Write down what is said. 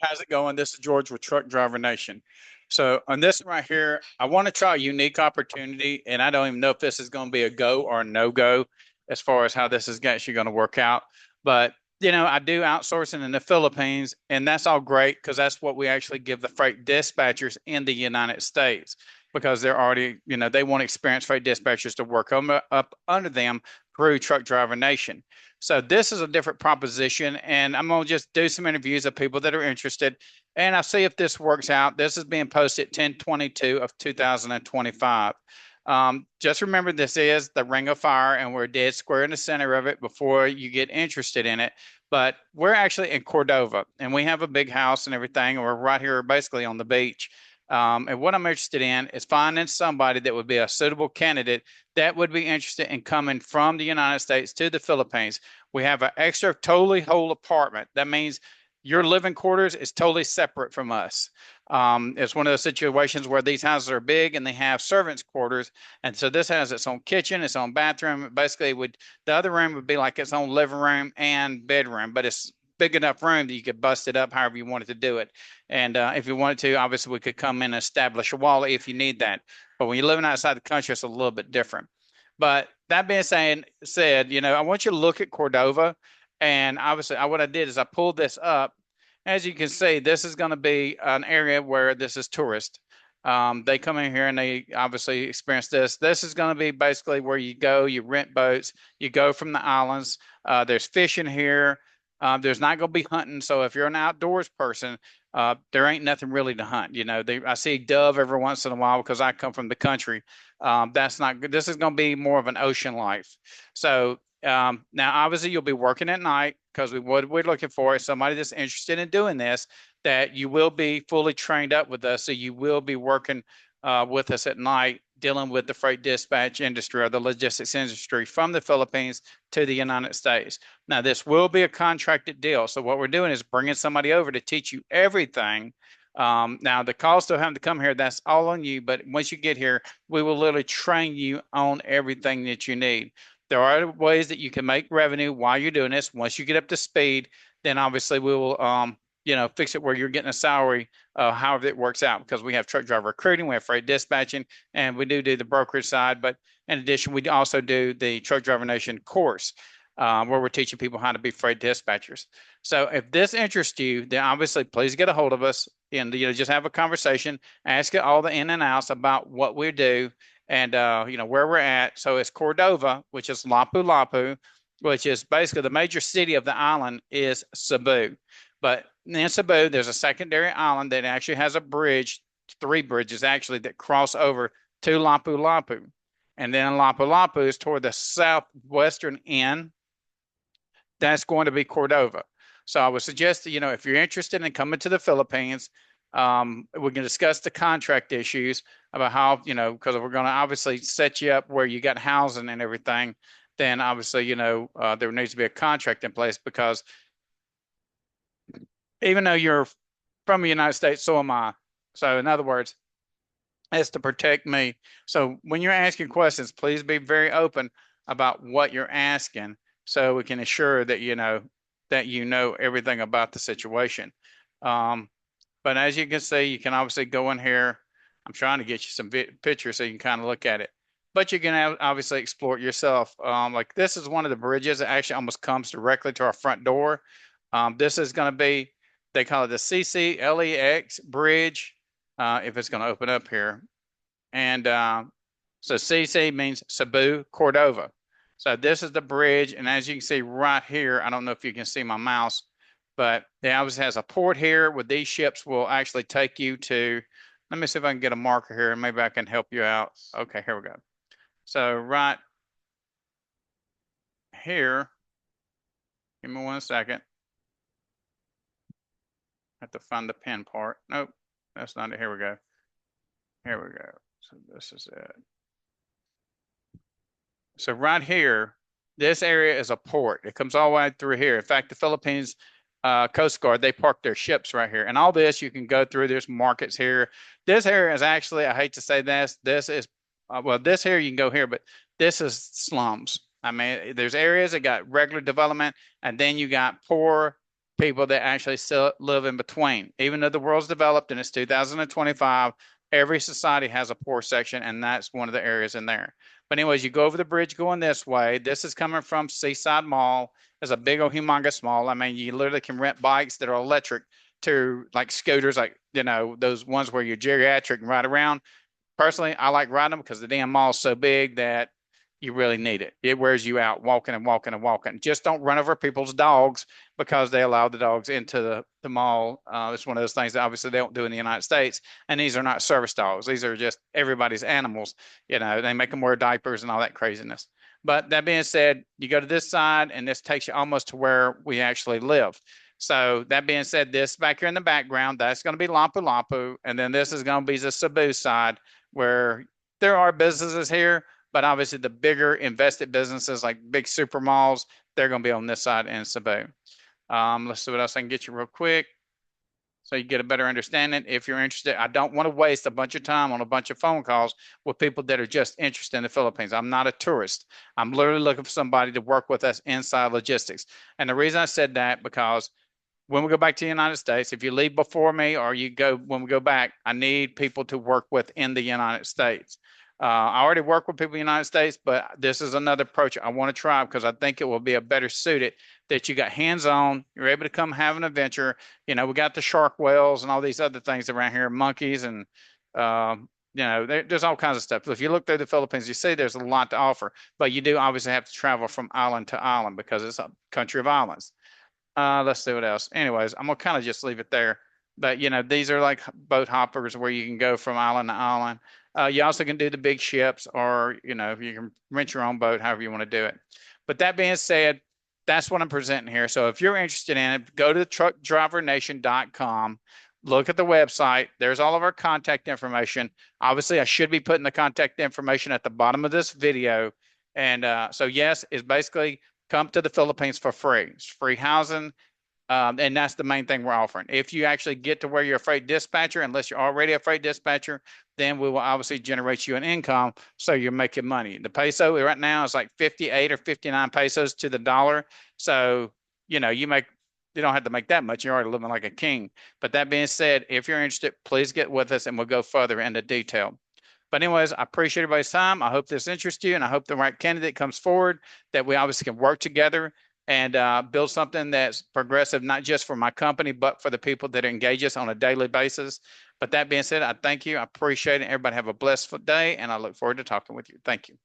How's it going? This is George with Truck Driver Nation. So on this right here, I want to try a unique opportunity, and I don't even know if this is going to be a go or a no go as far as how this is actually going to work out. But I do outsourcing in the Philippines, and that's all great because that's what we actually give the freight dispatchers in the United States because they're already, they want experienced freight dispatchers to work up under them through Truck Driver Nation. So this is a different proposition, and I'm gonna just do some interviews of people that are interested, and I'll see if this works out. This is being posted 10/22 of 2025. Just remember, this is the Ring of Fire, and we're dead square in the center of it before you get interested in it. But we're actually in Cordova, and we have a big house and everything, and we're right here basically on the beach. And what I'm interested in is finding somebody that would be a suitable candidate that would be interested in coming from the United States to the Philippines. We have an extra totally whole apartment. That means your living quarters is totally separate from us. It's one of those situations where these houses are big and they have servants' quarters, and so this has its own kitchen, its own bathroom. Basically, the other room would be like its own living room and bedroom, but it's big enough room that you could bust it up however you wanted to do it. And if you wanted to, obviously we could come in and establish a wall if you need that. But when you're living outside the country, it's a little bit different. But that being said, I want you to look at Cordova. And obviously, what I did is I pulled this up. As you can see, this is going to be an area where this is tourist. They come in here and they obviously experience this. This is going to be basically where you go, you rent boats, you go from the islands. There's fishing here. There's not going to be hunting. So if you're an outdoors person, there ain't nothing really to hunt. I see dove every once in a while because I come from the country. That's not good. This is going to be more of an ocean life. So now, obviously, you'll be working at night because what we're looking for is somebody that's interested in doing this, that you will be fully trained up with us. So you will be working with us at night, dealing with the freight dispatch industry or the logistics industry from the Philippines to the United States. Now, this will be a contracted deal. So what we're doing is bringing somebody over to teach you everything. Now, the cost of having to come here, that's all on you. But once you get here, we will literally train you on everything that you need. There are ways that you can make revenue while you're doing this. Once you get up to speed, then obviously we will, fix it where you're getting a salary, however it works out, because we have truck driver recruiting, we have freight dispatching, and we do the brokerage side. But in addition, we also do the Truck Driver Nation course, where we're teaching people how to be freight dispatchers. So if this interests you, then obviously please get a hold of us and just have a conversation, ask it all the in and outs about what we do and where we're at. So it's Cordova, which is Lapu-Lapu, which is basically the major city of the island is Cebu. But in Cebu, there's a secondary island that actually has a bridge, 3 bridges actually, that cross over to Lapu-Lapu. And then Lapu-Lapu is toward the southwestern end. That's going to be Cordova. So I would suggest that, if you're interested in coming to the Philippines, we can discuss the contract issues about how, because we're going to obviously set you up where you got housing and everything. Then obviously, there needs to be a contract in place because even though you're from the United States, so am I. So in other words, it's to protect me. So when you're asking questions, please be very open about what you're asking so we can ensure that you know everything about the situation. But as you can see, you can obviously go in here. I'm trying to get you some pictures so you can kind of look at it. But you can obviously explore it yourself. Like this is one of the bridges that actually almost comes directly to our front door. This is going to be, they call it the CCLEX bridge, if it's going to open up here. And so CC means Cebu, Cordova. So this is the bridge. And as you can see right here, I don't know if you can see my mouse, but it obviously has a port here where these ships will actually take you to, let me see if I can get a marker here and maybe I can help you out. Okay, here we go. So right here, give me 1 second. I have to find the pin part. Nope, that's not it. Here we go. Here we go. So this is it. So right here, this area is a port. It comes all the way through here. In fact, the Philippines Coast Guard, they park their ships right here. And all this, you can go through. There's markets here. This area is actually, I hate to say this is, this here, you can go here, but this is slums. I mean, there's areas that got regular development, and then you got poor people that actually still live in between. Even though the world's developed and it's 2025, every society has a poor section, and that's one of the areas in there. But anyways, you go over the bridge going this way. This is coming from Seaside Mall. It's a big old humongous mall. I mean, you literally can rent bikes that are electric to like scooters, like, you know, those ones where you're geriatric and ride around. Personally, I like riding them because the damn mall's so big that you really need it. It wears you out walking and walking and walking. Just don't run over people's dogs because they allow the dogs into the mall. It's one of those things that obviously they don't do in the United States. And these are not service dogs. These are just everybody's animals. You know, they make them wear diapers and all that craziness. But that being said, you go to this side and this takes you almost to where we actually live. So that being said, this back here in the background, that's going to be Lampu Lampu. And then this is going to be the Cebu side where there are businesses here, but obviously the bigger invested businesses like big super malls, they're going to be on this side in Cebu. Let's see what else I can get you real quick so you get a better understanding. If you're interested, I don't want to waste a bunch of time on a bunch of phone calls with people that are just interested in the Philippines. I'm not a tourist. I'm literally looking for somebody to work with us inside logistics. And the reason I said that because when we go back to the United States, if you leave before me or you go when we go back, I need people to work with in the United States. I already work with people in the United States, but this is another approach I want to try because I think it will be a better suited that you got hands-on, you're able to come have an adventure. You know, we got the shark whales and all these other things around here, monkeys and you know, there's all kinds of stuff. If you look through the Philippines, you see there's a lot to offer, but you do obviously have to travel from island to island because it's a country of islands. Let's see what else. Anyways, I'm gonna kind of just leave it there. But you know, these are like boat hoppers where you can go from island to island. You also can do the big ships, or you know, you can rent your own boat, however you want to do it. But that being said, that's what I'm presenting here. So if you're interested in it, go to truckdrivernation.com. Look at the website. There's all of our contact information. Obviously, I should be putting the contact information at the bottom of this video. And so yes, it's basically come to the Philippines for free. It's free housing. And that's the main thing we're offering. If you actually get to where you're a freight dispatcher, unless you're already a freight dispatcher, then we will obviously generate you an income so you're making money. The peso right now is like 58 or 59 pesos to the dollar. So, you know, you don't have to make that much. You're already living like a king. But that being said, if you're interested, please get with us and we'll go further into detail. But anyways, I appreciate everybody's time. I hope this interests you and I hope the right candidate comes forward, that we obviously can work together and build something that's progressive, not just for my company, but for the people that engage us on a daily basis. But that being said, I thank you. I appreciate it. Everybody have a blessed day, and I look forward to talking with you. Thank you.